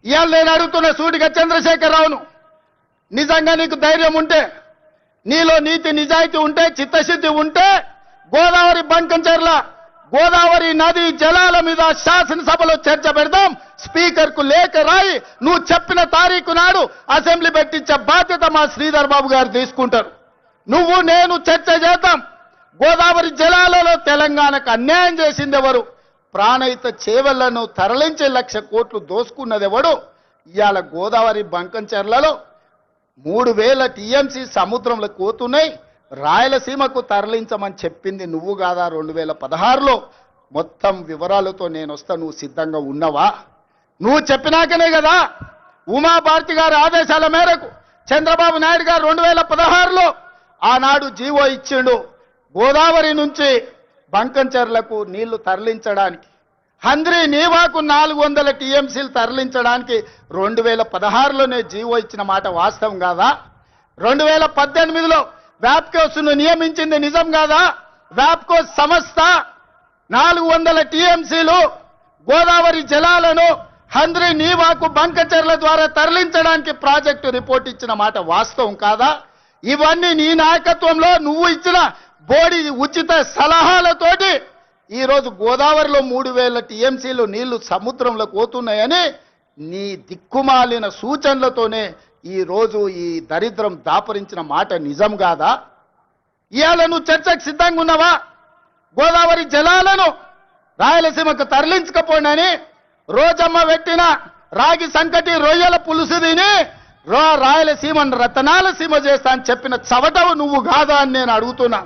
ఇవాళ నేను అడుగుతున్న సూటిగా చంద్రశేఖరరావును, నిజంగా నీకు ధైర్యం ఉంటే, నీలో నీతి నిజాయితీ ఉంటే, చిత్తశుద్ధి ఉంటే, గోదావరి బంకంచెర్ల గోదావరి నది జలాల మీద శాసనసభలో చర్చ పెడదాం, స్పీకర్ కు లేఖ రాయి, నువ్వు చెప్పిన తారీఖు నాడు అసెంబ్లీ పెట్టించే బాధ్యత మా శ్రీధర్ బాబు గారు తీసుకుంటారు. నువ్వు నేను చర్చ చేద్దాం. గోదావరి జలాలలో తెలంగాణకు అన్యాయం చేసింది ఎవరు? ప్రాణహిత చేవళ్లను తరలించే 1,00,000 కోట్లు దోసుకున్నది ఎవడు? ఇవాళ గోదావరి బంకంచెర్లలో 3,000 టీఎంసీ సముద్రంలో కోతున్నాయి. రాయలసీమకు తరలించమని చెప్పింది నువ్వు కాదా? 2016లో మొత్తం వివరాలతో నేను వస్తా, నువ్వు సిద్ధంగా ఉన్నావా? నువ్వు చెప్పినాకనే కదా ఉమాభారతి గారి ఆదేశాల మేరకు చంద్రబాబు నాయుడు గారు 2016లో ఆనాడు జీవో ఇచ్చిండు, గోదావరి నుంచి బంకంచెర్లకు నీళ్లు తరలించడానికి. హంద్రీ నీవాకు 400 టీఎంసీలు తరలించడానికి 2016లోనే జీవో ఇచ్చిన మాట వాస్తవం కాదా? 2018లో వ్యాప్కోస్ను నియమించింది నిజం కాదా? వ్యాప్కోస్ సంస్థ 400 టీఎంసీలు గోదావరి జలాలను హంద్రీ నీవాకు బంకంచెర్ల ద్వారా తరలించడానికి ప్రాజెక్టు రిపోర్ట్ ఇచ్చిన మాట వాస్తవం కాదా? ఇవన్నీ నీ నాయకత్వంలో నువ్వు ఇచ్చిన బోడి ఉచిత సలహాలతోటి ఈరోజు గోదావరిలో 3,000 టీఎంసీలు నీళ్లు సముద్రంలో పోతున్నాయని నీ దిక్కుమాలిన సూచనలతోనే ఈరోజు ఈ దరిద్రం దాపరించిన మాట నిజం కాదా? ఇవాళ నువ్వు చర్చకు సిద్ధంగా ఉన్నావా? గోదావరి జలాలను రాయలసీమకు తరలించకపోయినని రోజమ్మ పెట్టిన రాగి సంకటి రొయ్యల పులుసు తిని రాయలసీమను రతనాల సీమ చేస్తా అని చెప్పిన చవటవు నువ్వు కాదా అని నేను అడుగుతున్నా.